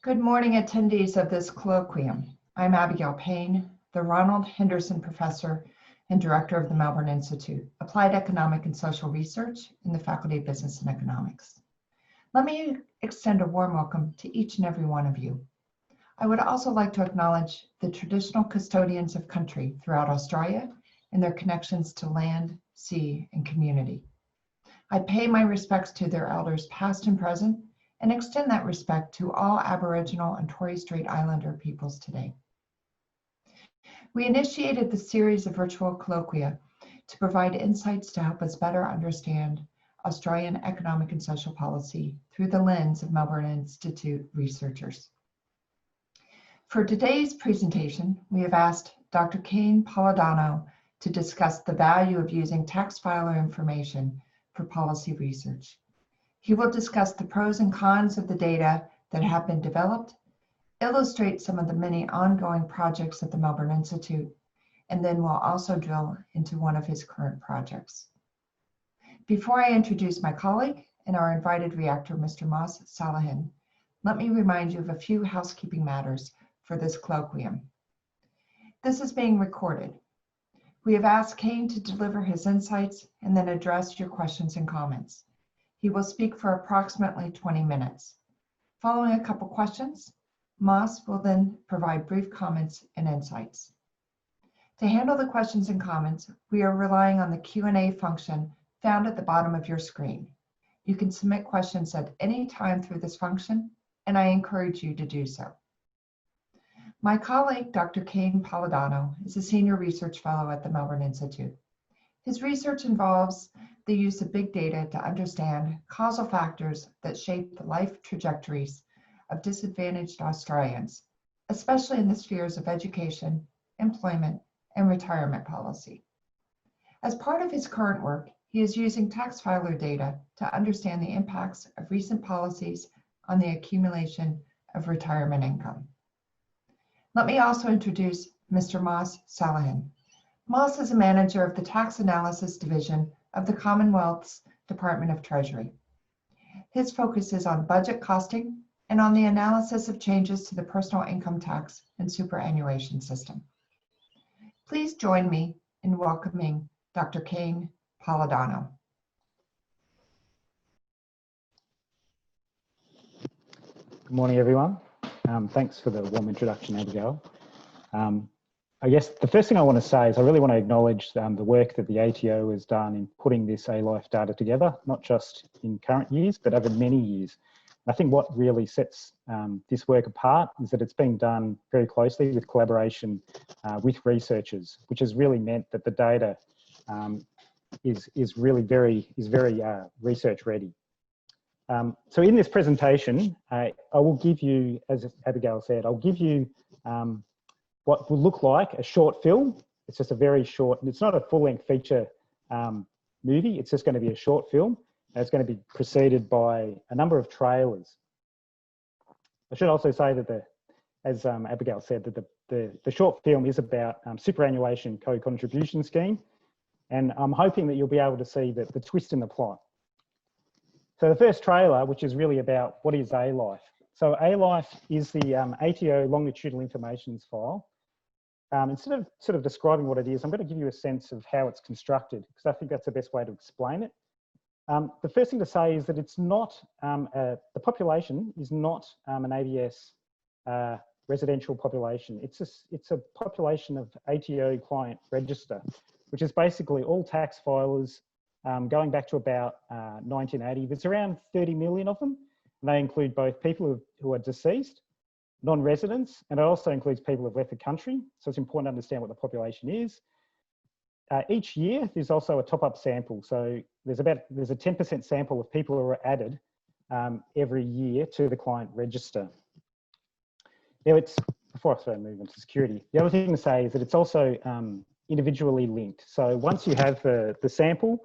Good morning, attendees of this colloquium. I'm Abigail Payne, the Ronald Henderson Professor and Director of the Melbourne Institute, Applied Economic and Social Research in the Faculty of Business and Economics. Let me extend a warm welcome to each and every one of you. I would also like to acknowledge the traditional custodians of country throughout Australia and their connections to land, sea, and community. I pay my respects to their elders past and present, and extend that respect to all Aboriginal and Torres Strait Islander peoples today. We initiated the series of virtual colloquia to provide insights to help us better understand Australian economic and social policy through the lens of Melbourne Institute researchers. For today's presentation, we have asked Dr. Cain Polidano to discuss the value of using tax filer information for policy research. He will discuss the pros and cons of the data that have been developed, illustrate some of the many ongoing projects at the Melbourne Institute, and then we'll also drill into one of his current projects. Before I introduce my colleague and our invited reactor, Mr. Moss Salahin, let me remind you of a few housekeeping matters for this colloquium. This is being recorded. We have asked Cain to deliver his insights and then address your questions and comments. He will speak for approximately 20 minutes. Following a couple questions, Moss will then provide brief comments and insights. To handle the questions and comments, we are relying on the Q&A function found at the bottom of your screen. You can submit questions at any time through this function, and I encourage you to do so. My colleague, Dr. Cain Polidano, is a senior research fellow at the Melbourne Institute. His research involves the use of big data to understand causal factors that shape the life trajectories of disadvantaged Australians, especially in the spheres of education, employment, and retirement policy. As part of his current work, he is using tax filer data to understand the impacts of recent policies on the accumulation of retirement income. Let me also introduce Mr. Moss Salahin. Moss is a manager of the Tax Analysis Division of the Commonwealth's Department of Treasury. His focus is on budget costing and on the analysis of changes to the personal income tax and superannuation system. Please join me in welcoming Dr. Cain Polidano. Good morning, everyone. Thanks for the warm introduction, Abigail. I guess the first thing I want to say is I really want to acknowledge the work that the ATO has done in putting this ALife data together, not just in current years, but over many years. I think what really sets this work apart is that it's being done very closely with collaboration with researchers, which has really meant that the data is very research ready. So in this presentation, I will give you, as Abigail said, I'll give you what will look like a short film. It's just a very short, it's not a full-length feature movie, it's just going to be a short film. And it's going to be preceded by a number of trailers. I should also say that, as Abigail said, that the short film is about superannuation co-contribution scheme. And I'm hoping that you'll be able to see the twist in the plot. So the first trailer, which is really about what is ALife. So ALife is the ATO longitudinal information file. Instead of sort of describing what it is, I'm going to give you a sense of how it's constructed, because I think that's the best way to explain it. The first thing to say is that it's not, the population is not an ABS residential population. It's a population of ATO client register, which is basically all tax filers going back to about 1980. There's around 30 million of them. And they include both people who are deceased, non-residents, and it also includes people who've left the country. So it's important to understand what the population is. Each year, there's also a top-up sample. So there's a 10% sample of people who are added every year to the client register. Now before I move on to security, the other thing to say is that it's also individually linked. So once you have the sample,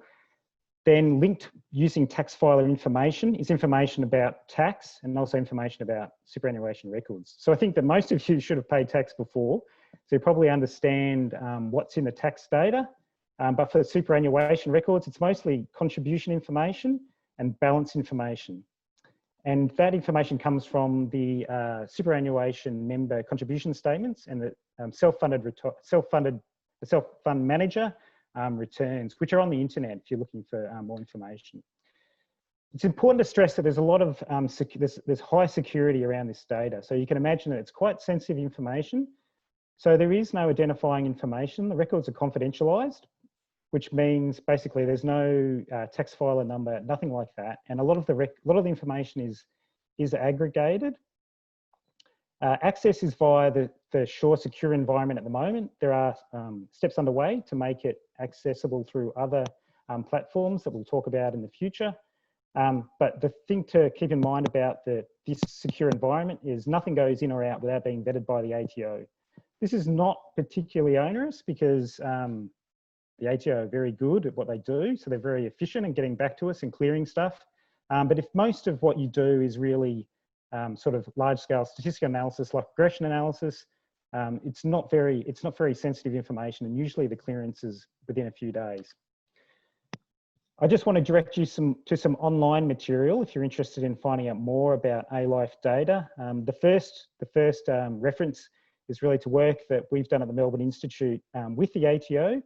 then linked using tax filer information is information about tax and also information about superannuation records. So I think that most of you should have paid tax before, so you probably understand what's in the tax data. But for superannuation records, it's mostly contribution information and balance information. And that information comes from the superannuation member contribution statements and the self-fund manager returns, which are on the internet if you're looking for more information. It's important to stress that there's a lot of there's high security around this data. So you can imagine that it's quite sensitive information. So there is no identifying information. The records are confidentialized, which means basically there's no tax filer number, nothing like that. And a lot of the information is aggregated. Access is via the Sure Secure environment at the moment. There are steps underway to make it accessible through other platforms that we'll talk about in the future. But the thing to keep in mind about this secure environment is nothing goes in or out without being vetted by the ATO. This is not particularly onerous because the ATO are very good at what they do. So they're very efficient in getting back to us and clearing stuff. But if most of what you do is really sort of large scale statistical analysis like regression analysis, it's not very sensitive information, and usually the clearance is within a few days. I just want to direct you to some online material if you're interested in finding out more about ALife data. The first reference is really to work that we've done at the Melbourne Institute with the ATO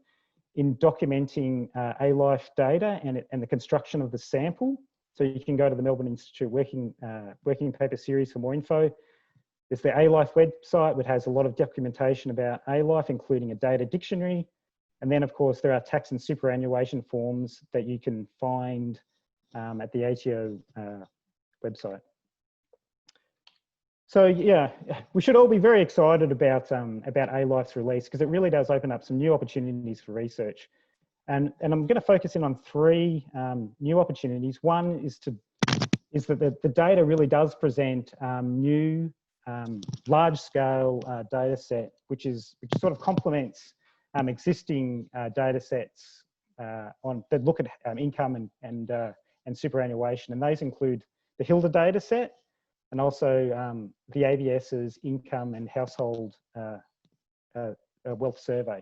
in documenting ALife data and the construction of the sample. So you can go to the Melbourne Institute working paper series for more info. There's the ALife website, which has a lot of documentation about ALife, including a data dictionary. And then, of course, there are tax and superannuation forms that you can find at the ATO website. So yeah, we should all be very excited about ALife's release because it really does open up some new opportunities for research. And I'm going to focus in on three new opportunities. One is that the data really does present new large-scale data set, which sort of complements existing data sets that look at income and superannuation, and those include the HILDA data set and also the ABS's income and household wealth survey.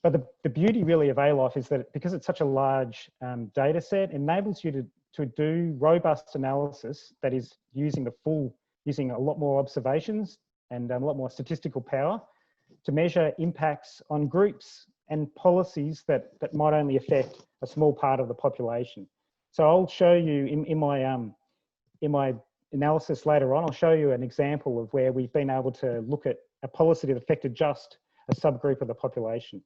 But the beauty really of ALife is that because it's such a large data set, it enables you to do robust analysis that is using a lot more observations and a lot more statistical power to measure impacts on groups and policies that might only affect a small part of the population. So I'll show you in my analysis later on, I'll show you an example of where we've been able to look at a policy that affected just a subgroup of the population.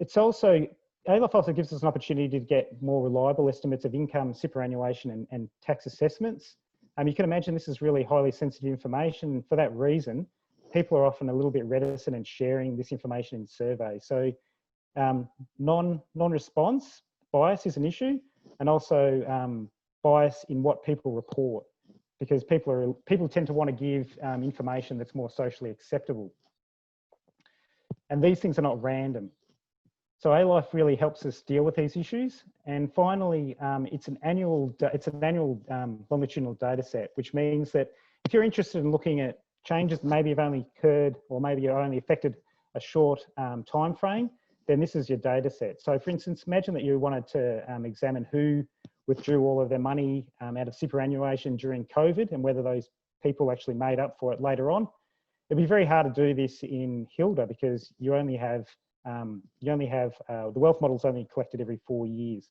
ALife also gives us an opportunity to get more reliable estimates of income, superannuation and tax assessments. You can imagine this is really highly sensitive information, and for that reason, people are often a little bit reticent in sharing this information in surveys. So non-response bias is an issue, and also bias in what people report, because people tend to want to give information that's more socially acceptable. And these things are not random. So ALife really helps us deal with these issues. And finally, it's an annual longitudinal data set, which means that if you're interested in looking at changes that maybe have only occurred or maybe are only affected a short time frame, then this is your data set. So for instance, imagine that you wanted to examine who withdrew all of their money out of superannuation during COVID and whether those people actually made up for it later on. It'd be very hard to do this in HILDA because you only have the wealth model's only collected every 4 years,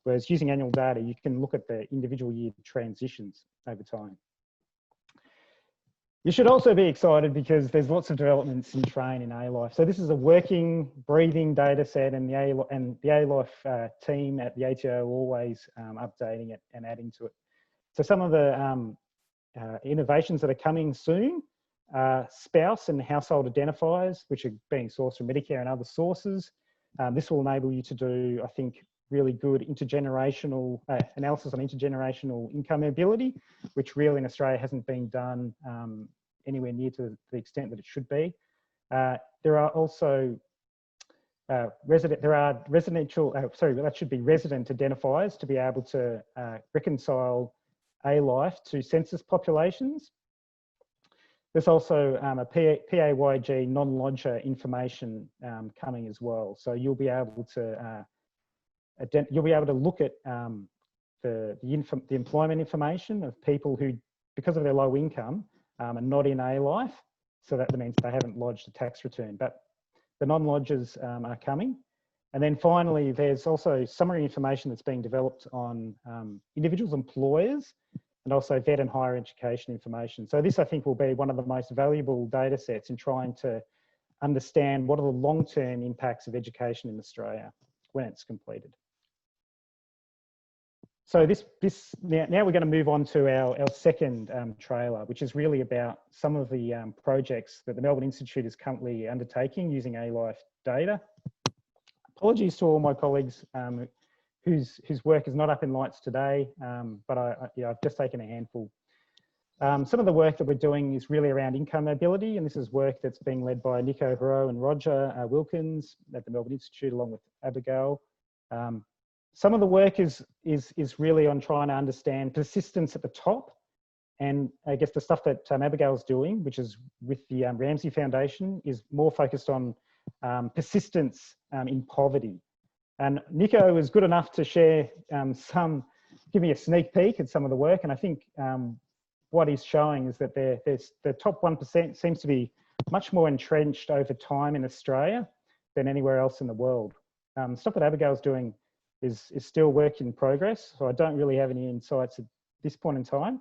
whereas using annual data, you can look at the individual year transitions over time. You should also be excited because there's lots of developments in train in ALife. So this is a working, breathing data set, and the ALife team at the ATO are always updating it and adding to it. So some of the innovations that are coming soon are spouse and household identifiers, which are being sourced from Medicare and other sources. This will enable you to do, I think, really good intergenerational analysis on intergenerational income mobility, which really in Australia hasn't been done anywhere near to the extent that it should be. There are also resident identifiers to be able to reconcile ALife to census populations. There's also a PAYG non-lodger information coming as well. So you'll be able to look at the employment information of people who, because of their low income, are not in ALife. So that means they haven't lodged a tax return, but the non-lodgers are coming. And then finally, there's also summary information that's being developed on individuals, employers, and also vet and higher education information. So this, I think, will be one of the most valuable data sets in trying to understand what are the long-term impacts of education in Australia when it's completed. So now we're going to move on to our second trailer, which is really about some of the projects that the Melbourne Institute is currently undertaking using ALife data. Apologies to all my colleagues whose work is not up in lights today, but I've just taken a handful. Some of the work that we're doing is really around income mobility, and this is work that's being led by Nico Hero and Roger Wilkins at the Melbourne Institute, along with Abigail. Some of the work is really on trying to understand persistence at the top, and I guess the stuff that Abigail's doing, which is with the Ramsay Foundation, is more focused on persistence in poverty. And Nico was good enough to share give me a sneak peek at some of the work, and I think what he's showing is that the top 1% seems to be much more entrenched over time in Australia than anywhere else in the world. Stuff that Abigail's doing is still work in progress, so I don't really have any insights at this point in time.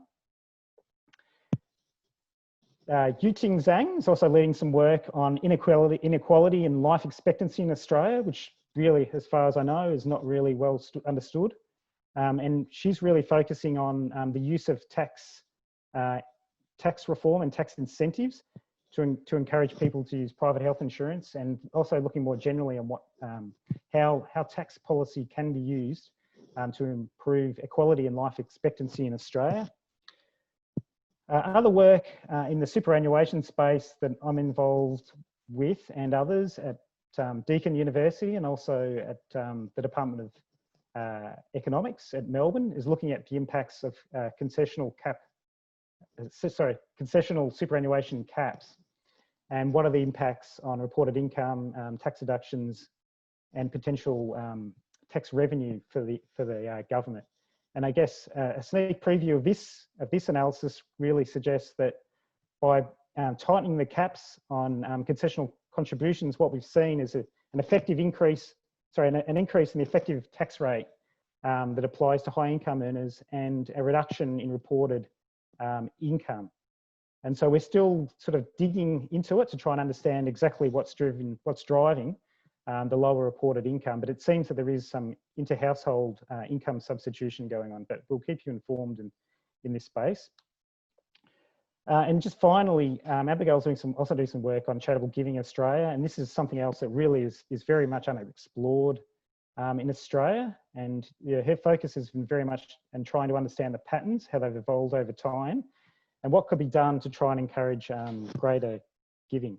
Yuting Zhang is also leading some work on inequality and life expectancy in Australia, which really, as far as I know, is not really well understood. And she's really focusing on the use of tax reform and tax incentives to encourage people to use private health insurance, and also looking more generally on what how tax policy can be used to improve equality and life expectancy in Australia. Other work in the superannuation space that I'm involved with, and others at Deakin University, and also at the Department of Economics at Melbourne, is looking at the impacts of concessional superannuation caps, and what are the impacts on reported income, tax deductions, and potential tax revenue for the government. And I guess a sneak preview of this analysis really suggests that by tightening the caps on concessional contributions, what we've seen is an increase in the effective tax rate that applies to high income earners, and a reduction in reported income. And so we're still sort of digging into it to try and understand exactly what's driving the lower reported income, but it seems that there is some inter-household income substitution going on, but we'll keep you informed in this space. And just finally, Abigail's also doing some work on charitable giving in Australia, and this is something else that really is very much unexplored in Australia, and her focus has been very much in trying to understand the patterns, how they've evolved over time, and what could be done to try and encourage greater giving.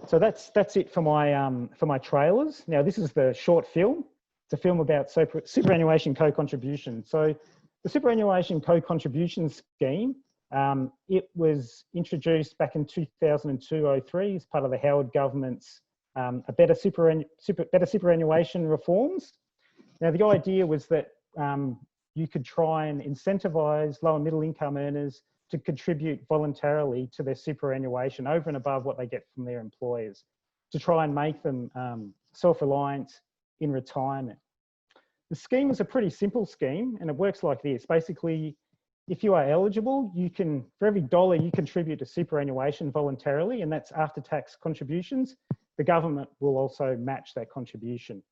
So that's it for my trailers. Now this is the short film. It's a film about superannuation co-contribution. So the superannuation co-contribution scheme, it was introduced back in 2002-03 as part of the Howard government's better superannuation reforms. Now the idea was that you could try and incentivize low and middle income earners to contribute voluntarily to their superannuation over and above what they get from their employers, to try and make them self-reliant in retirement. The scheme is a pretty simple scheme, and it works like this. Basically, if you are eligible, you can, for every dollar you contribute to superannuation voluntarily, and that's after tax contributions, the government will also match that contribution.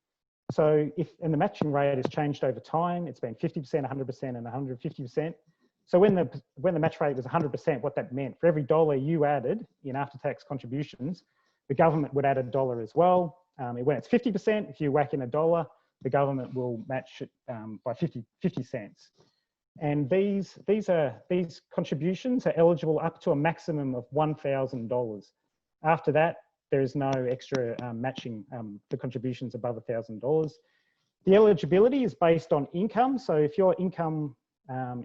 So and the matching rate has changed over time. It's been 50%, 100%, and 150%. So when the match rate was 100%, what that meant, for every dollar you added in after-tax contributions, the government would add $1 as well. When it's 50%, if you whack in $1, the government will match it by 50 cents. And these contributions are eligible up to a maximum of $1,000. After that, there is no extra matching for contributions above $1,000. The eligibility is based on income. So if your income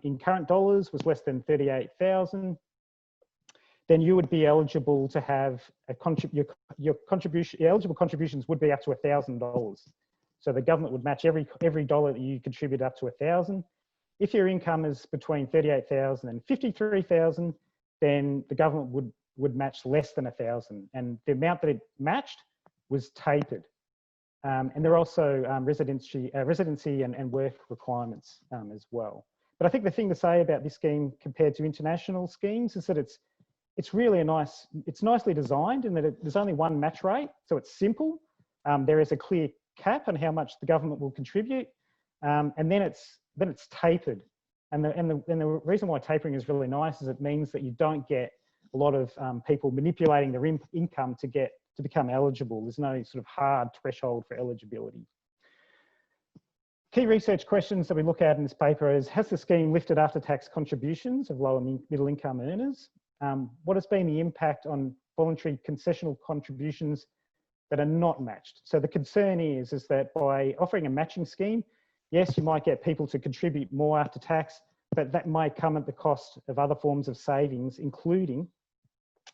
in current dollars was less than 38,000, then you would be eligible to have your eligible contributions would be up to $1,000. So the government would match every dollar that you contribute up to 1,000. If your income is between 38,000 and 53,000, then the government would match less than 1,000, and the amount that it matched was tapered. And there are also residency and work requirements as well. But I think the thing to say about this scheme compared to international schemes is that it's really it's nicely designed in that there's only one match rate, so it's simple. There is a clear cap on how much the government will contribute, and then it's tapered. And the reason why tapering is really nice is it means that you don't get a lot of people manipulating their income to become eligible. There's no sort of hard threshold for eligibility. Key research questions that we look at in this paper is, has the scheme lifted after-tax contributions of low and middle income earners? What has been the impact on voluntary concessional contributions that are not matched? So the concern is that by offering a matching scheme, yes, you might get people to contribute more after tax, but that might come at the cost of other forms of savings, including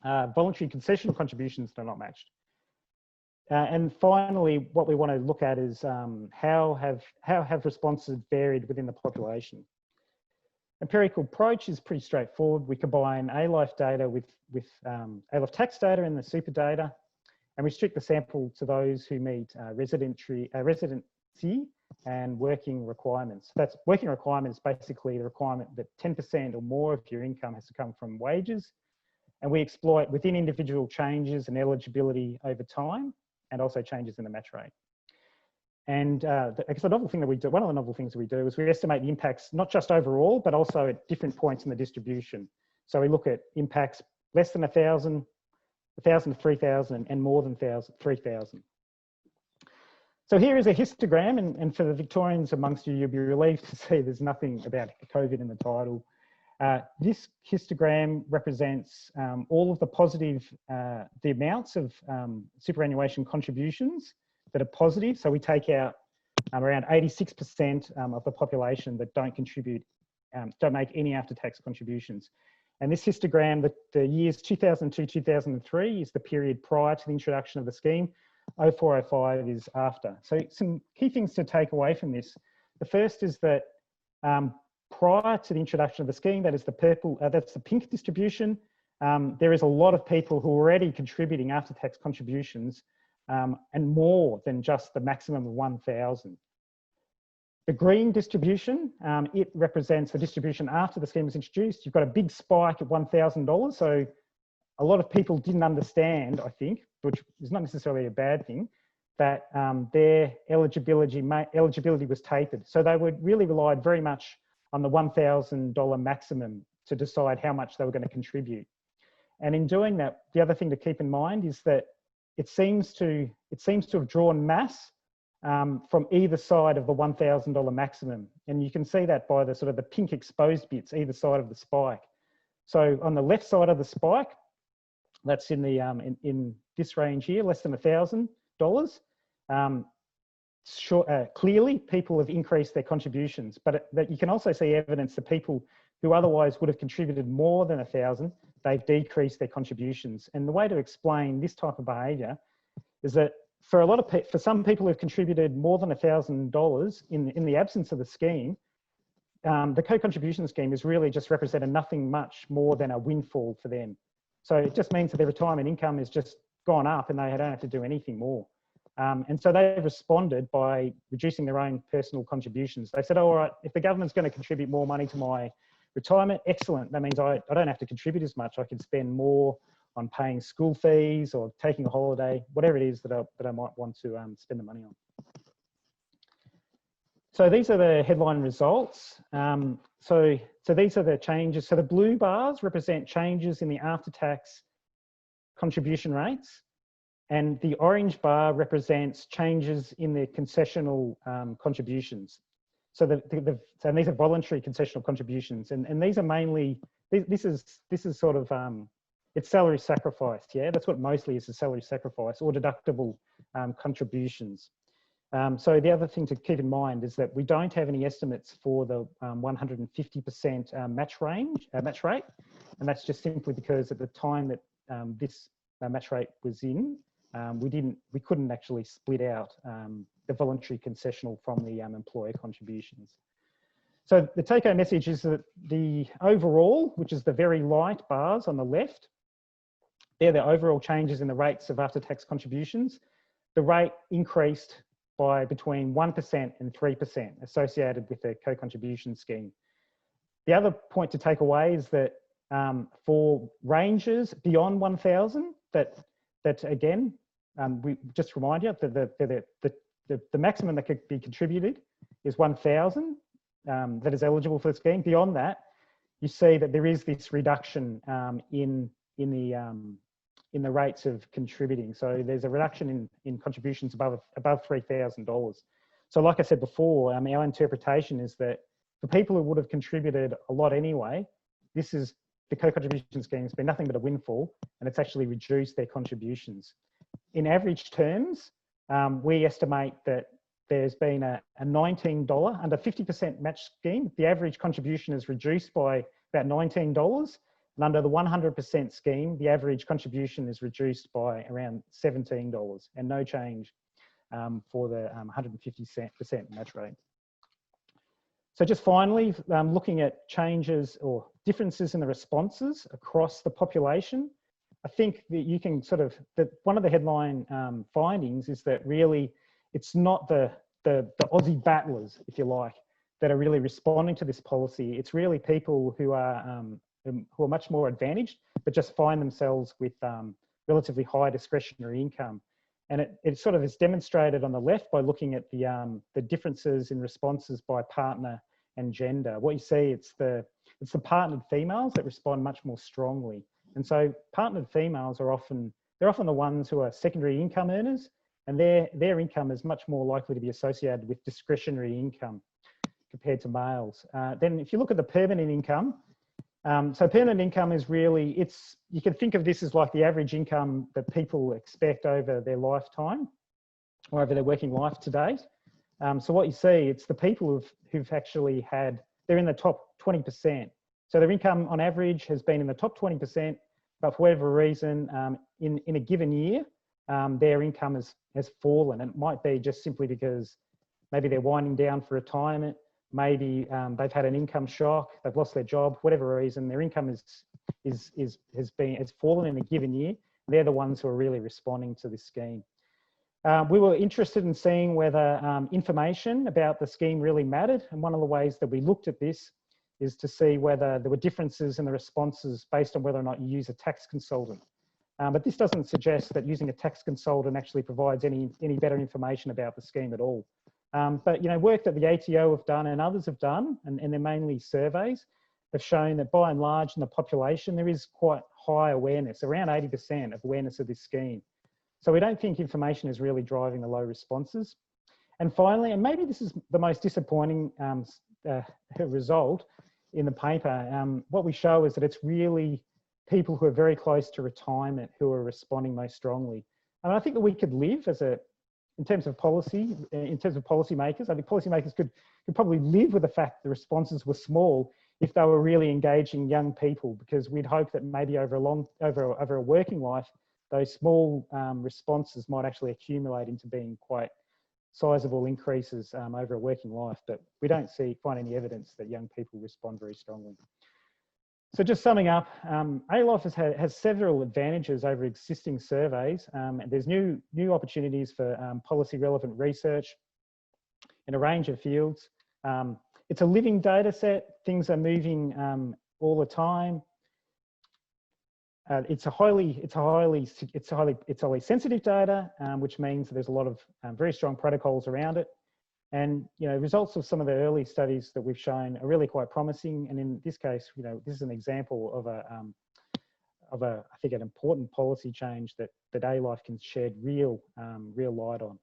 voluntary concessional contributions that are not matched. And finally, what we want to look at is how have responses varied within the population. Empirical approach is pretty straightforward. We combine ALife data with ALife tax data and the super data, and restrict the sample to those who meet residency and working requirements. That's working requirements, basically the requirement that 10% or more of your income has to come from wages. And we exploit within individual changes and eligibility over time, and also changes in the match rate. And I guess the novel thing that we do, one of the novel things that we do is we estimate the impacts, not just overall, but also at different points in the distribution. So we look at impacts less than 1,000, 1,000 to 3,000, and more than 3,000. So here is a histogram, and for the Victorians amongst you, you'll be relieved to see there's nothing about COVID in the title. This histogram represents all of the positive, the amounts of superannuation contributions that are positive. So we take out around 86% of the population that don't contribute, don't make any after-tax contributions. And this histogram, the years 2002, 2003 is the period prior to the introduction of the scheme. 04, 05 is after. So some key things to take away from this. The first is that prior to the introduction of the scheme, that is the purple, that's the pink distribution. There is a lot of people who are already contributing after-tax contributions and more than just the maximum of 1,000. The green distribution, it represents the distribution after the scheme was introduced. You've got a big spike at $1,000. So a lot of people didn't understand, I think, which is not necessarily a bad thing, that their eligibility was tapered. So they would really relied very much on the $1,000 maximum to decide how much they were going to contribute. And in doing that, the other thing to keep in mind is that it seems to have drawn mass from either side of the $1,000 maximum. And you can see that by the sort of the pink exposed bits either side of the spike. So on the left side of the spike, that's in the in this range here, less than $1,000. Clearly, people have increased their contributions, but you can also see evidence that people who otherwise would have contributed more than 1,000, they've decreased their contributions. And the way to explain this type of behaviour is that for some people who've contributed more than $1,000 in the absence of the scheme, the co-contribution scheme is really just represented nothing much more than a windfall for them. So it just means that their retirement income has just gone up and they don't have to do anything more. And so they've responded by reducing their own personal contributions. They said, oh, all right, if the government's going to contribute more money to my retirement, excellent. That means I don't have to contribute as much. I can spend more on paying school fees or taking a holiday, whatever it is that I might want to spend the money on. So these are the headline results. So these are the changes. So the blue bars represent changes in the after-tax contribution rates. And the orange bar represents changes in the concessional contributions. So and these are voluntary concessional contributions, and these are mainly this is sort of it's salary sacrificed. Yeah, that's what mostly is, a salary sacrifice or deductible contributions. So the other thing to keep in mind is that we don't have any estimates for the 150% match rate, and that's just simply because at the time that this match rate was in, we couldn't actually split out the voluntary concessional from the employer contributions. So the take-home message is that the overall, which is the very light bars on the left, they're the overall changes in the rates of after-tax contributions. The rate increased by between 1% and 3% associated with the co-contribution scheme. The other point to take away is that for ranges beyond 1,000, that again, we just remind you that the maximum that could be contributed is 1,000 that is eligible for the scheme. Beyond that, you see that there is this reduction in the rates of contributing. So there's a reduction in contributions above $3,000. So like I said before, our interpretation is that for people who would have contributed a lot anyway, the co-contribution scheme has been nothing but a windfall, and it's actually reduced their contributions. In average terms, we estimate that there's been a $19 under 50% match scheme. The average contribution is reduced by about $19. And under the 100% scheme, the average contribution is reduced by around $17 and no change for the 150% match rate. So just finally, looking at changes or differences in the responses across the population, I think that you can one of the headline findings is that really it's not the Aussie battlers, if you like, that are really responding to this policy. It's really people who are much more advantaged, but just find themselves with relatively high discretionary income. And it sort of is demonstrated on the left by looking at the differences in responses by partner and gender. What you see, it's the partnered females that respond much more strongly. And so partnered females are often the ones who are secondary income earners, and their income is much more likely to be associated with discretionary income compared to males. Then if you look at the permanent income, so permanent income is really, you can think of this as like the average income that people expect over their lifetime or over their working life to date. So what you see, it's the people who've actually they're in the top 20%. So their income on average has been in the top 20%, but for whatever reason, in a given year, their income has fallen. And it might be just simply because maybe they're winding down for retirement. Maybe they've had an income shock, they've lost their job, whatever reason, their income has fallen in a given year. They're the ones who are really responding to this scheme. We were interested in seeing whether information about the scheme really mattered. And one of the ways that we looked at this is to see whether there were differences in the responses based on whether or not you use a tax consultant. But this doesn't suggest that using a tax consultant actually provides any better information about the scheme at all. But work that the ATO have done and others have done, and they're mainly surveys, have shown that by and large in the population, there is quite high awareness, around 80% of awareness of this scheme. So we don't think information is really driving the low responses. And finally, and maybe this is the most disappointing result in the paper, what we show is that it's really people who are very close to retirement who are responding most strongly. And I think that we could live in terms of policy, in terms of policymakers, I think policymakers could probably live with the fact the responses were small if they were really engaging young people, because we'd hope that maybe over a working life, those small responses might actually accumulate into being quite sizable increases over a working life. But we don't find any evidence that young people respond very strongly. So just summing up, ALife has several advantages over existing surveys. And there's new opportunities for policy relevant research in a range of fields. It's a living data set. Things are moving all the time. It's highly sensitive data, which means there's a lot of very strong protocols around it. And results of some of the early studies that we've shown are really quite promising. And in this case, this is an example of I think an important policy change that ALife can shed real light on.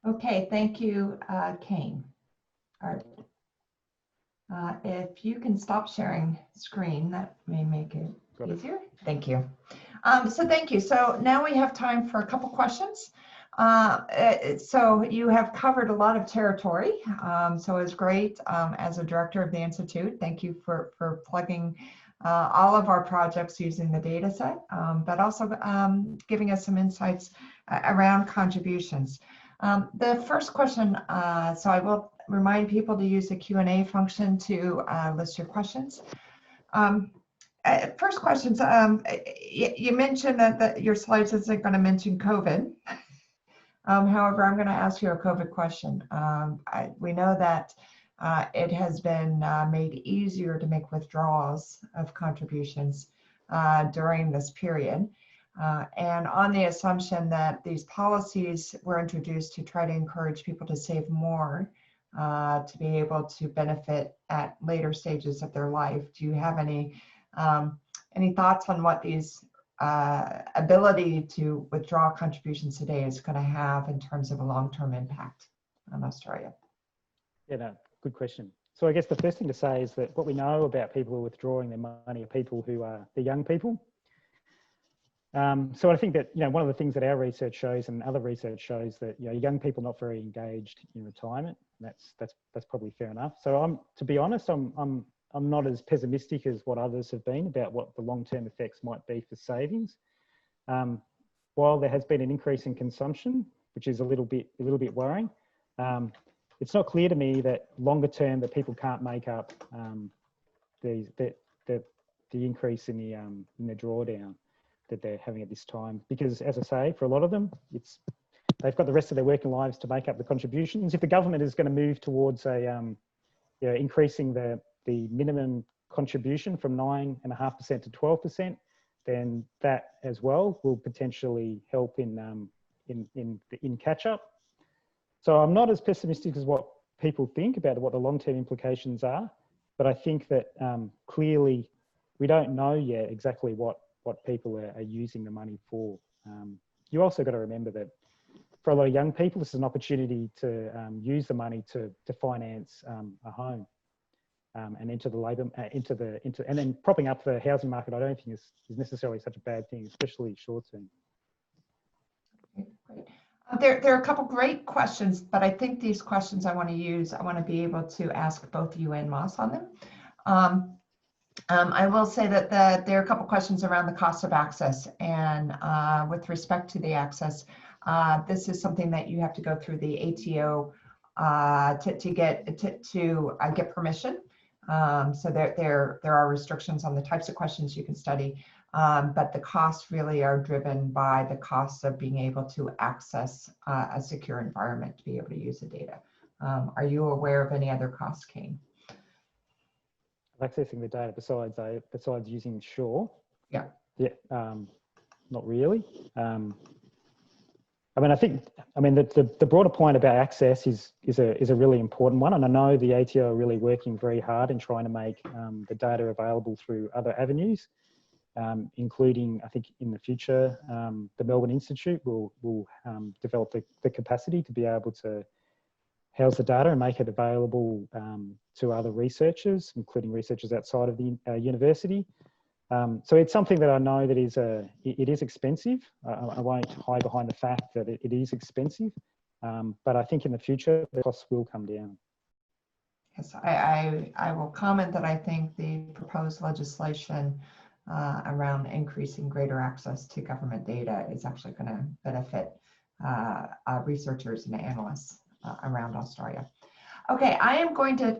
Okay, thank you, Cain. All right. If you can stop sharing screen, that may make it easier. Thank you. So thank you. So now we have time for a couple questions. So you have covered a lot of territory. So it's great as a director of the Institute. Thank you for plugging all of our projects using the data set, but also giving us some insights around contributions. The first question, so I will remind people to use the Q&A function to list your questions. First questions, you mentioned that your slides isn't going to mention COVID. However, I'm going to ask you a COVID question. We know that it has been made easier to make withdrawals of contributions during this period. And on the assumption that these policies were introduced to try to encourage people to save more to be able to benefit at later stages of their life, do you have any thoughts on what these ability to withdraw contributions today is going to have in terms of a long-term impact on Australia? Yeah, no, good question. So I guess the first thing to say is that what we know about people who are withdrawing their money are people who are the young people. So I think that, one of the things that our research shows and other research shows that, young people not very engaged in retirement. That's probably fair enough. So to be honest, I'm not as pessimistic as what others have been about what the long-term effects might be for savings. While there has been an increase in consumption, which is a little bit worrying, it's not clear to me that longer term that people can't make up the increase in the drawdown that they're having at this time. Because, as I say, for a lot of them, they've got the rest of their working lives to make up the contributions. If the government is going to move towards increasing the minimum contribution from 9.5% to 12%, then that as well will potentially help in catch up. So I'm not as pessimistic as what people think about what the long-term implications are, but I think that clearly we don't know yet exactly what people are using the money for. You also got to remember that for a lot of young people, this is an opportunity to use the money to finance a home. And into the labour, and then propping up the housing market, I don't think is necessarily such a bad thing, especially short term. Great. There are a couple great questions, but I think these questions I want to be able to ask both you and Moss on them. I will say that there are a couple questions around the cost of access, and with respect to the access, this is something that you have to go through the ATO to get permission. So there are restrictions on the types of questions you can study, but the costs really are driven by the cost of being able to access a secure environment to be able to use the data. Are you aware of any other costs, Cain? Accessing the data besides using Shore? Yeah. Yeah, not really. The broader point about access is a really important one, and I know the ATO are really working very hard in trying to make the data available through other avenues, including, I think in the future, the Melbourne Institute will develop the capacity to be able to house the data and make it available to other researchers, including researchers outside of the university. So it's something that I know that it is expensive. I won't hide behind the fact that it is expensive, but I think in the future the costs will come down. Yes, I will comment that I think the proposed legislation around increasing greater access to government data is actually going to benefit researchers and analysts around Australia. Okay, I am going to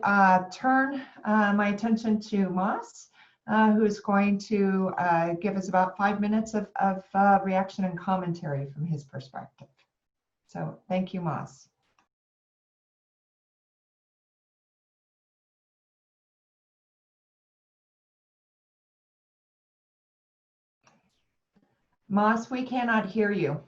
turn my attention to Moss, who's going to give us about 5 minutes of reaction and commentary from his perspective. So thank you, Moss. Moss, we cannot hear you.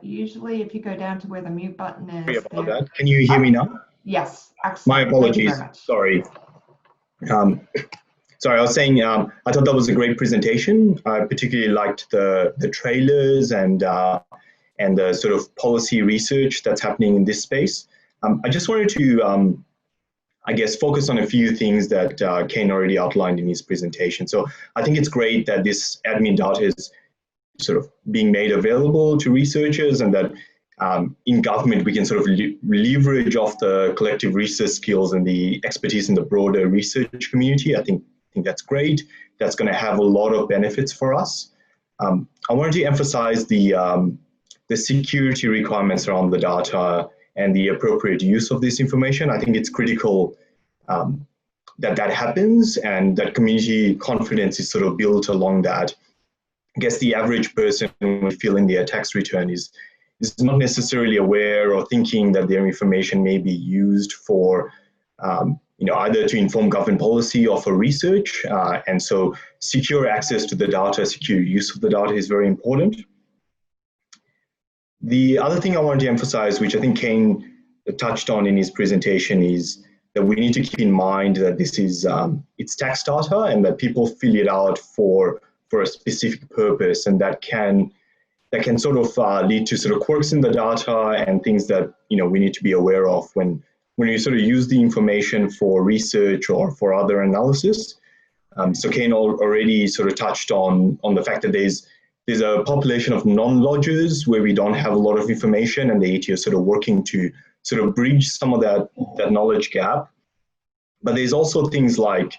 Usually if you go down to where the mute button is. Sorry about that. Can you hear me now? Yes, excellent. My apologies. Sorry. Sorry, I was saying I thought that was a great presentation. I particularly liked the trailers and the sort of policy research that's happening in this space. I just wanted to, I guess, focus on a few things that Cain already outlined in his presentation. So I think it's great that this admin data is sort of being made available to researchers, and that in government we can sort of leverage off the collective research skills and the expertise in the broader research community. I think that's great. That's going to have a lot of benefits for us. I wanted to emphasize the security requirements around the data and the appropriate use of this information. I think it's critical that happens, and that community confidence is sort of built along that. I guess the average person filling their tax return is not necessarily aware or thinking that their information may be used for either to inform government policy or for research. And so secure access to the data, secure use of the data is very important. The other thing I wanted to emphasize, which I think Cain touched on in his presentation, is that we need to keep in mind that this is it's tax data, and that people fill it out for a specific purpose, and that can sort of lead to sort of quirks in the data and things that we need to be aware of when you sort of use the information for research or for other analysis. So Cain already sort of touched on the fact that there's a population of non-lodgers where we don't have a lot of information, and the ATO is sort of working to sort of bridge some of that knowledge gap. But there's also things like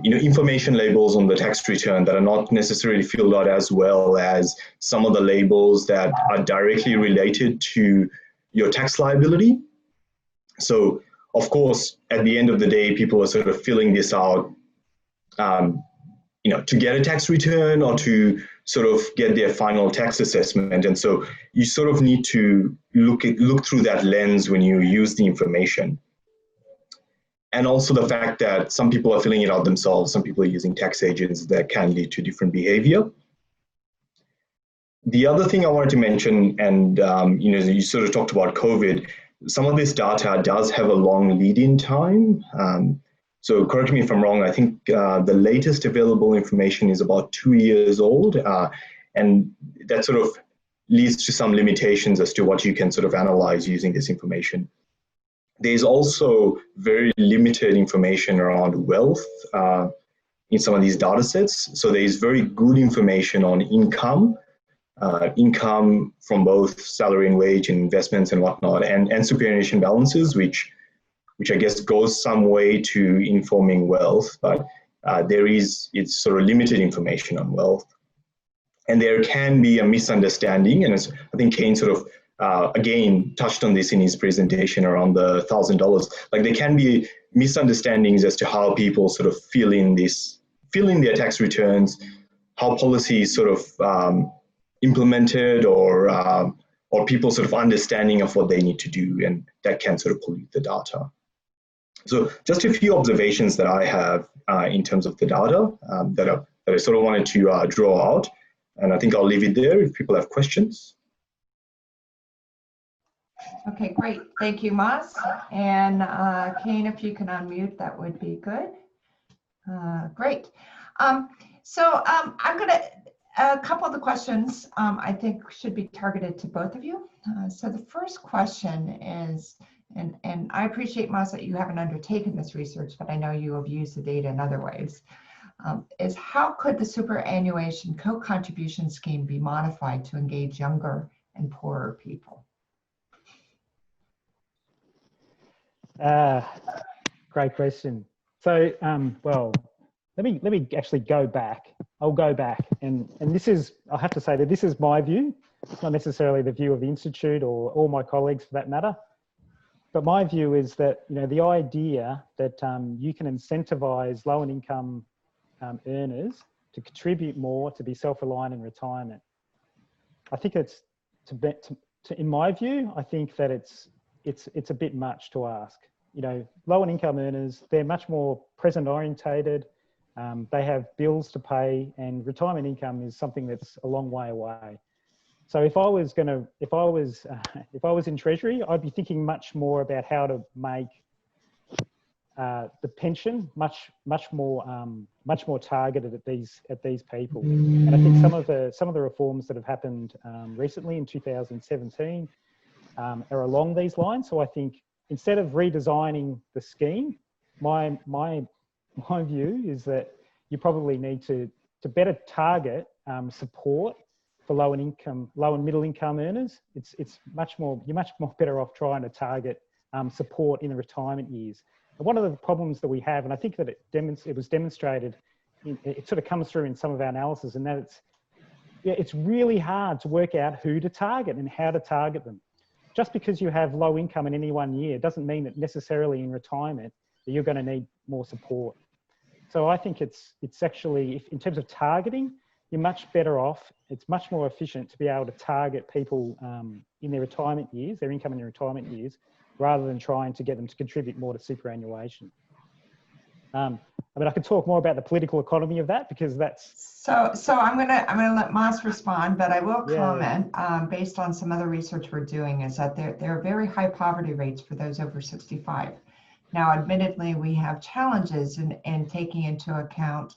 information labels on the tax return that are not necessarily filled out as well as some of the labels that are directly related to your tax liability. So, of course, at the end of the day, people are sort of filling this out, to get a tax return or to sort of get their final tax assessment. And so you sort of need to look through that lens when you use the information. And also the fact that some people are filling it out themselves, some people are using tax agents, that can lead to different behavior. The other thing I wanted to mention, and you sort of talked about COVID, some of this data does have a long lead-in time. So correct me if I'm wrong, I think the latest available information is about 2 years old, and that sort of leads to some limitations as to what you can sort of analyze using this information. There's also very limited information around wealth in some of these data sets. So there's very good information on income from both salary and wage and investments and whatnot, and superannuation balances, which I guess goes some way to informing wealth, but it's sort of limited information on wealth. And there can be a misunderstanding, and as I think Cain sort of again touched on this in his presentation around the $1,000. Like, there can be misunderstandings as to how people sort of fill in their tax returns, how policies sort of implemented, or people sort of understanding of what they need to do, and that can sort of pollute the data. So just a few observations that I have in terms of the data that I sort of wanted to draw out, and I think I'll leave it there if people have questions. Okay, great. Thank you, Mas. And Cain, if you can unmute, that would be good. Great. So I'm going to, a couple of the questions I think should be targeted to both of you. So the first question is, and I appreciate, Mas, that you haven't undertaken this research, but I know you have used the data in other ways, is how could the superannuation co-contribution scheme be modified to engage younger and poorer people? Great question. So, well, let me actually go back. I'll go back, and this is, I have to say that this is my view. It's not necessarily the view of the Institute or all my colleagues for that matter. But my view is that, the idea that you can incentivize low and income earners to contribute more, to be self-reliant in retirement. I think it's, in my view, I think that it's a bit much to ask. Low and income earners, they're much more present orientated. They have bills to pay, and retirement income is something that's a long way away. So if I was in Treasury, I'd be thinking much more about how to make the pension much more targeted at these people. And I think some of the reforms that have happened recently in 2017 are along these lines. So I think instead of redesigning the scheme, my view is that you probably need to better target support for low and middle income earners. You're much more better off trying to target support in the retirement years. And one of the problems that we have, and I think that it was demonstrated, it sort of comes through in some of our analysis, and that it's really hard to work out who to target and how to target them. Just because you have low income in any one year doesn't mean that necessarily in retirement that you're going to need more support. So I think it's actually, in terms of targeting, you're much better off. It's much more efficient to be able to target people in their retirement years, their income in their retirement years, rather than trying to get them to contribute more to superannuation. I mean, I could talk more about the political economy of that, because that's... So I'm gonna let Mas respond, but I will comment, based on some other research we're doing, is that there are very high poverty rates for those over 65. Now, admittedly, we have challenges in taking into account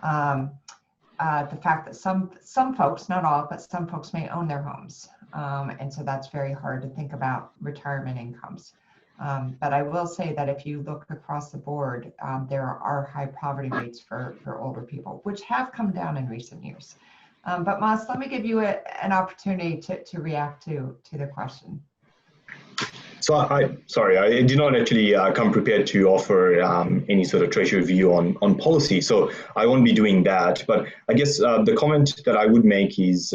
the fact that some folks, not all, but some folks may own their homes. And so that's very hard to think about retirement incomes. But I will say that if you look across the board, there are high poverty rates for older people, which have come down in recent years. But Mas, let me give you an opportunity to react to the question. So I did not actually come prepared to offer any sort of Treasury view on policy. So I won't be doing that. But I guess the comment that I would make is,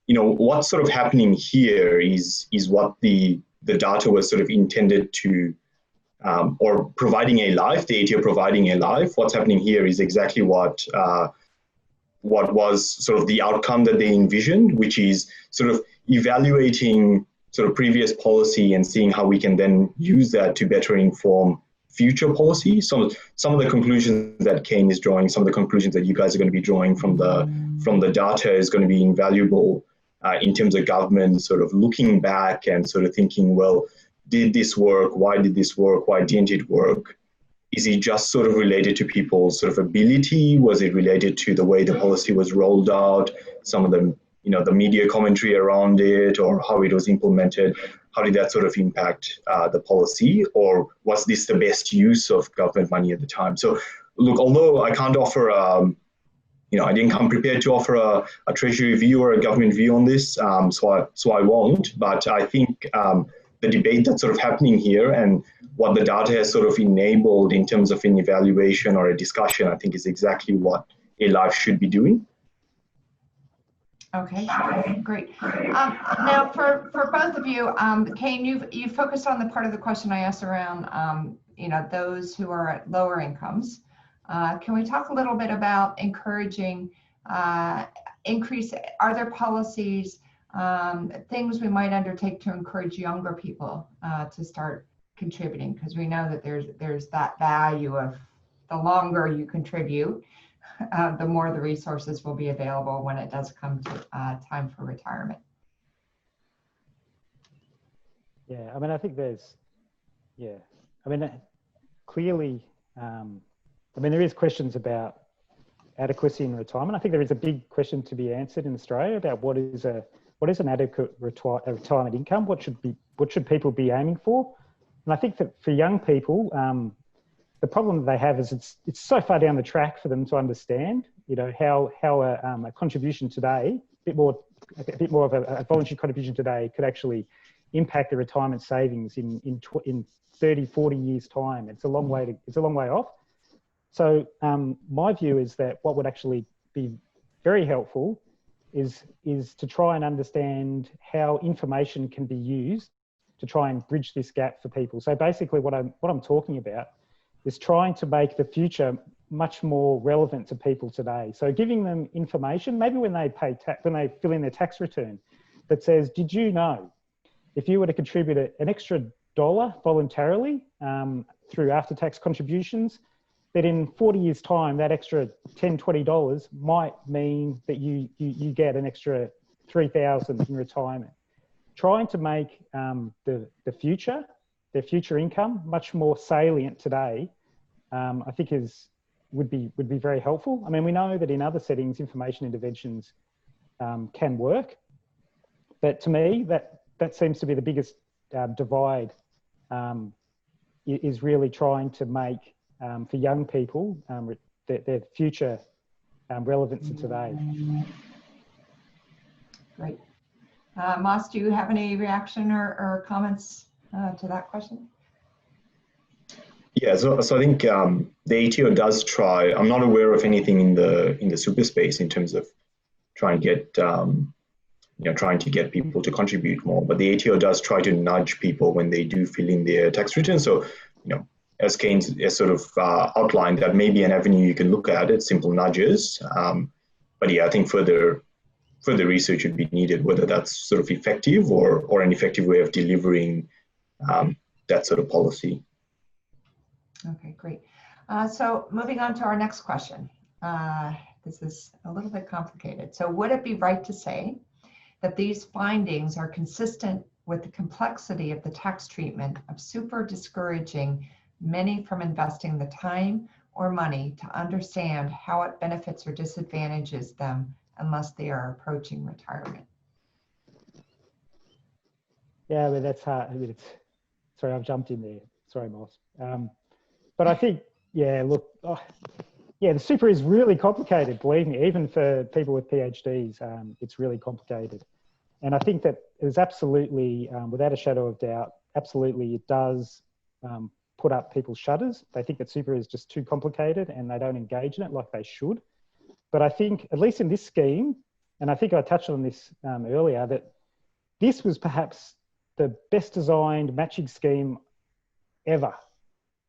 what's sort of happening here is what the data was sort of intended to, or providing ALife, the ATO providing ALife. What's happening here is exactly what was sort of the outcome that they envisioned, which is sort of evaluating sort of previous policy and seeing how we can then use that to better inform future policy. Some of the conclusions that Cain is drawing, some of the conclusions that you guys are going to be drawing from the data is going to be invaluable in terms of government sort of looking back and sort of thinking, well, did this work? Why did this work? Why didn't it work? Is it just sort of related to people's sort of ability? Was it related to the way the policy was rolled out? Some of them, the media commentary around it, or how it was implemented, how did that sort of impact the policy? Or was this the best use of government money at the time? So look, although I can't offer, I didn't come prepared to offer a Treasury view or a government view on this, so I won't. But I think the debate that's sort of happening here and what the data has sort of enabled in terms of an evaluation or a discussion, I think is exactly what ALife should be doing. Okay, great. Now, for both of you, Cain, you focused on the part of the question I asked around, those who are at lower incomes. Can we talk a little bit about encouraging increase? Are there policies, things we might undertake to encourage younger people to start contributing? Because we know that there's that value of the longer you contribute, the more the resources will be available when it does come to time for retirement. Yeah, I mean, I think clearly, there is questions about adequacy in retirement. I think there is a big question to be answered in Australia about what is an adequate retirement income. What should people be aiming for? And I think that for young people, the problem they have is it's so far down the track for them to understand, how a contribution today, a bit more of a voluntary contribution today could actually impact the retirement savings in 30, 40 years time. It's a long way off. So my view is that what would actually be very helpful is to try and understand how information can be used to try and bridge this gap for people. So basically what I'm talking about is trying to make the future much more relevant to people today. So giving them information, maybe when they pay when they fill in their tax return, that says, did you know, if you were to contribute an extra $1 voluntarily through after-tax contributions, that in 40 years time, that extra $10, $20 might mean that you get an extra $3,000 in retirement. Trying to make their future income much more salient today, I think would be very helpful. I mean, we know that in other settings, information interventions can work, but to me, that seems to be the biggest divide, is really trying to make for young people their future relevant to today. Great. Moss, do you have any reaction or comments to that question? Yeah, so I think the ATO does try. I'm not aware of anything in the super space in terms of trying to get trying to get people to contribute more. But the ATO does try to nudge people when they do fill in their tax return. So as Cain has sort of outlined, that may be an avenue you can look at. It's simple nudges. But yeah, I think further research would be needed, whether that's sort of effective or an effective way of delivering that sort of policy. Okay, great. So moving on to our next question. This is a little bit complicated. So would it be right to say that these findings are consistent with the complexity of the tax treatment of super discouraging many from investing the time or money to understand how it benefits or disadvantages them unless they are approaching retirement? Yeah, but that's hard. I mean, sorry, I've jumped in there. Sorry, Moss. But I think, yeah, look, yeah, the super is really complicated, believe me, even for people with PhDs, it's really complicated. And I think that there's absolutely, without a shadow of doubt, absolutely it does put up people's shutters. They think that super is just too complicated and they don't engage in it like they should. But I think, at least in this scheme, and I think I touched on this earlier, that this was perhaps the best designed matching scheme ever.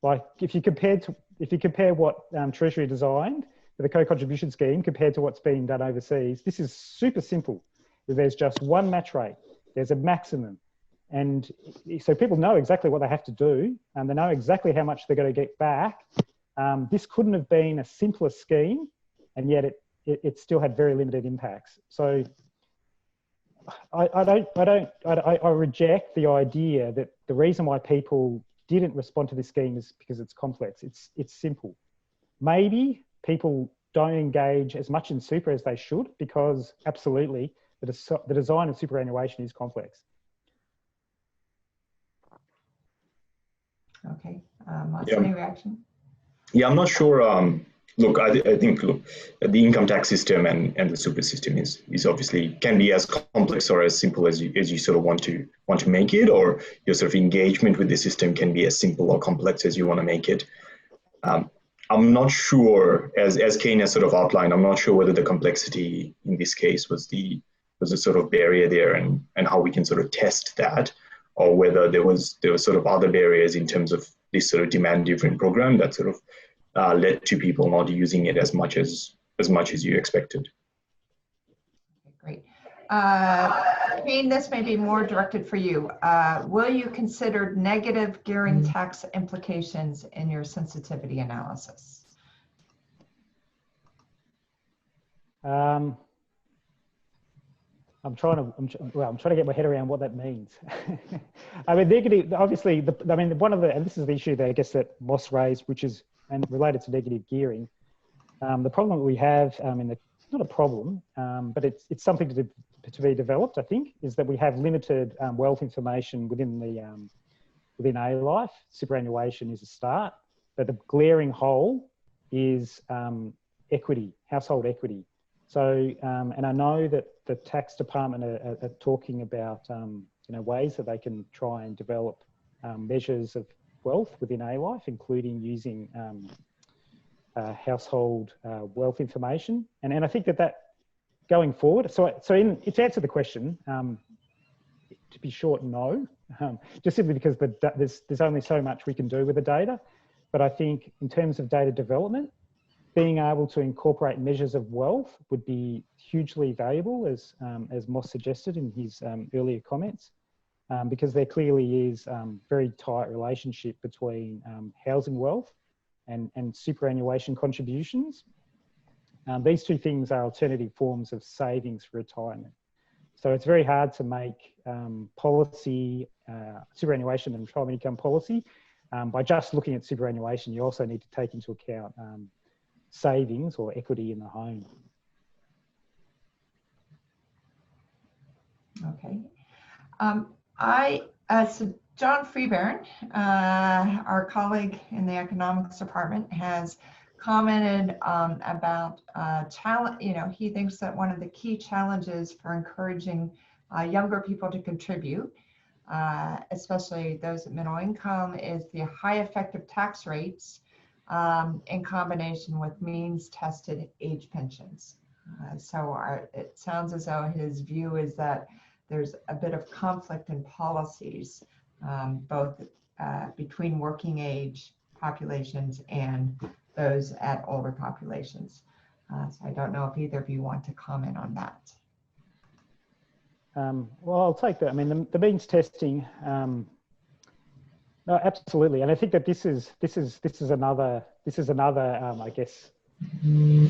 Like if you compare what Treasury designed for the co-contribution scheme compared to what's being done overseas, this is super simple. There's just one match rate. There's a maximum. And so people know exactly what they have to do and they know exactly how much they're going to get back. This couldn't have been a simpler scheme, and yet it still had very limited impacts. So I reject the idea that the reason why people didn't respond to this scheme is because it's complex. It's simple. Maybe people don't engage as much in super as they should because absolutely the design of superannuation is complex. Okay, any reaction? Yeah, I'm not sure. Look, I think the income tax system and the super system is obviously can be as complex or as simple as you sort of want to make it, or your sort of engagement with the system can be as simple or complex as you want to make it. I'm not sure, as Cain has sort of outlined, I'm not sure whether the complexity in this case was the sort of barrier there, and how we can sort of test that, or whether there was sort of other barriers in terms of this sort of demand-driven program that sort of led to people not using it as much as you expected. Okay, great. Cain, this may be more directed for you. Will you consider negative gearing tax implications in your sensitivity analysis? I'm trying to get my head around what that means. I mean, negative, obviously, and this is the issue that I guess that Moss raised, which is, and related to negative gearing. The problem that we have, it's not a problem, but it's something to be developed, I think, is that we have limited wealth information within ALife. Superannuation is a start, but the glaring hole is equity, household equity. So, and I know that the tax department are talking about ways that they can try and develop measures of wealth within ALife, including using household wealth information. And I think that going forward, to answer the question, to be short, no, just simply because there's only so much we can do with the data. But I think in terms of data development, being able to incorporate measures of wealth would be hugely valuable, as Moss suggested in his earlier comments, because there clearly is very tight relationship between housing wealth and superannuation contributions. These two things are alternative forms of savings for retirement. So it's very hard to make policy, superannuation and retirement income policy, by just looking at superannuation. You also need to take into account savings or equity in the home. Okay. So John Freebairn, our colleague in the economics department, has commented about challenge. He thinks that one of the key challenges for encouraging younger people to contribute, especially those at middle income, is the high effective tax rates in combination with means-tested age pensions. It sounds as though his view is that there's a bit of conflict in policies, both between working age populations and those at older populations. So I don't know if either of you want to comment on that. Well, I'll take that. I mean, the means testing, no, absolutely, and I think that this is another I guess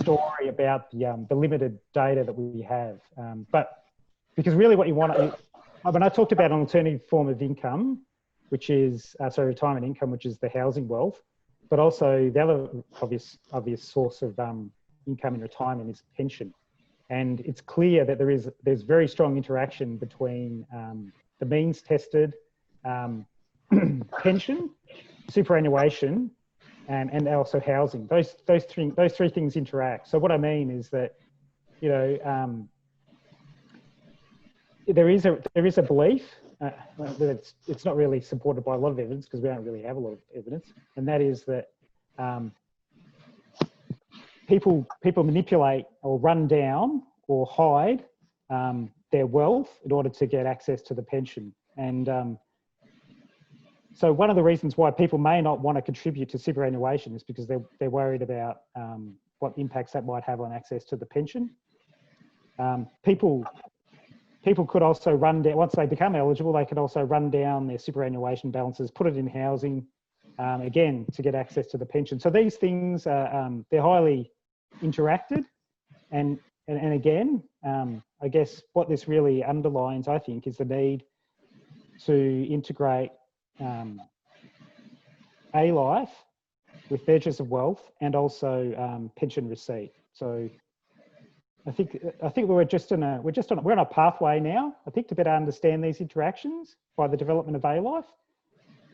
story about the limited data that we have. But because really, what you want to, when I talked about an alternative form of income, which is retirement income, which is the housing wealth, but also the other obvious source of income in retirement is pension. And it's clear that there's very strong interaction between the means tested pension, superannuation, and also housing. Those three things interact. So what I mean is that, there is a belief that it's not really supported by a lot of evidence, because we don't really have a lot of evidence, and that is that people manipulate or run down or hide their wealth in order to get access to the pension. And so one of the reasons why people may not want to contribute to superannuation is because they're worried about what impacts that might have on access to the pension. People could also run down, once they become eligible, they could also run down their superannuation balances, put it in housing, again, to get access to the pension. So these things, they're highly interacted. And again, I guess what this really underlines, I think, is the need to integrate ALife with measures of wealth and also pension receipt. So I think we're on a pathway now, I think, to better understand these interactions by the development of ALife.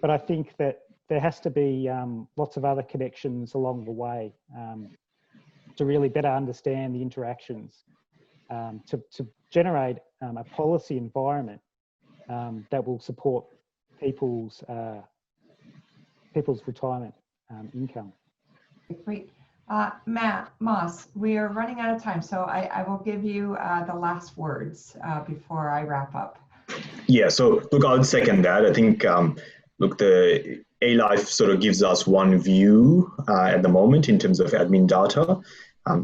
But I think that there has to be lots of other connections along the way to really better understand the interactions, to generate a policy environment that will support people's retirement income. Great. Matt Moss, we are running out of time, so I will give you the last words before I wrap up. Yeah, so look, I'll second that. I think, look, the ALife sort of gives us one view at the moment in terms of admin data.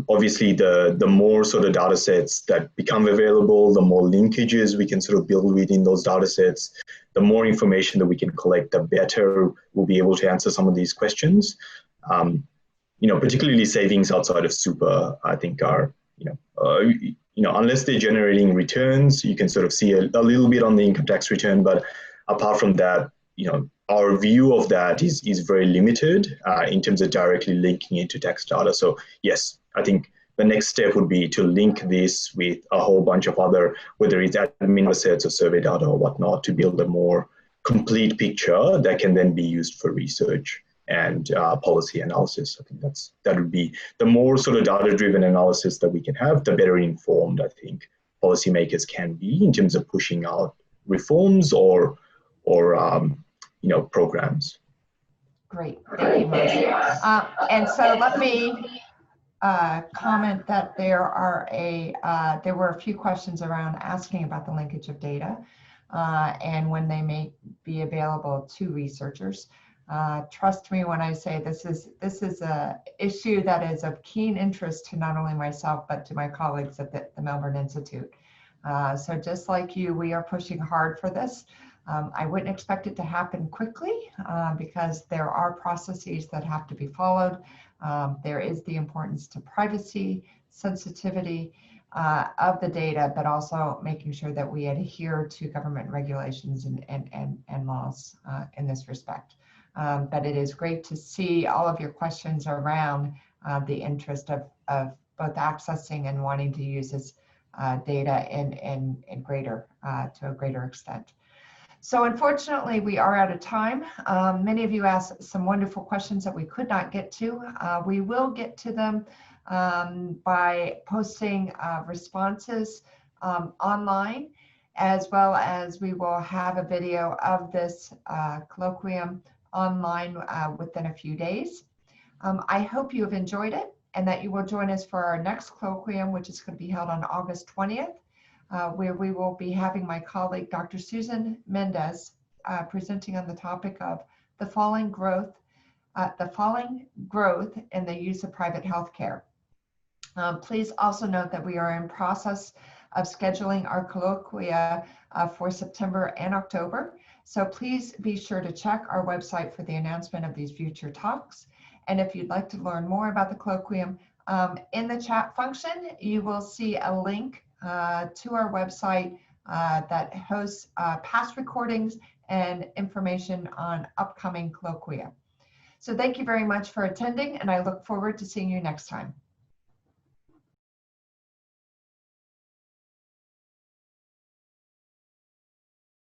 Obviously, the more sort of data sets that become available, the more linkages we can sort of build within those data sets, the more information that we can collect, the better we'll be able to answer some of these questions. Particularly savings outside of super, I think are, unless they're generating returns, you can sort of see a little bit on the income tax return. But apart from that, our view of that is very limited in terms of directly linking it to tax data. So yes, I think the next step would be to link this with a whole bunch of other, whether it's admin sets or survey data or whatnot, to build a more complete picture that can then be used for research and policy analysis. I think that would be the more sort of data-driven analysis that we can have, the better informed I think policymakers can be in terms of pushing out reforms or programs. Great, thank you, Mike. And so let me comment that there were a few questions around asking about the linkage of data and when they may be available to researchers. Trust me when I say this is a issue that is of keen interest to not only myself, but to my colleagues at the Melbourne Institute. So just like you, we are pushing hard for this. I wouldn't expect it to happen quickly because there are processes that have to be followed. There is the importance to privacy, sensitivity of the data, but also making sure that we adhere to government regulations and laws in this respect. But it is great to see all of your questions around the interest of both accessing and wanting to use this data to a greater extent. So unfortunately, we are out of time. Many of you asked some wonderful questions that we could not get to. We will get to them by posting responses online, as well as we will have a video of this colloquium online within a few days. I hope you have enjoyed it and that you will join us for our next colloquium, which is going to be held on August 20th. Where we will be having my colleague, Dr. Susan Mendez, presenting on the topic of the falling growth in the use of private healthcare. Please also note that we are in process of scheduling our colloquia for September and October. So please be sure to check our website for the announcement of these future talks. And if you'd like to learn more about the colloquium, in the chat function, you will see a link to our website that hosts past recordings and information on upcoming colloquia. So thank you very much for attending, and I look forward to seeing you next time.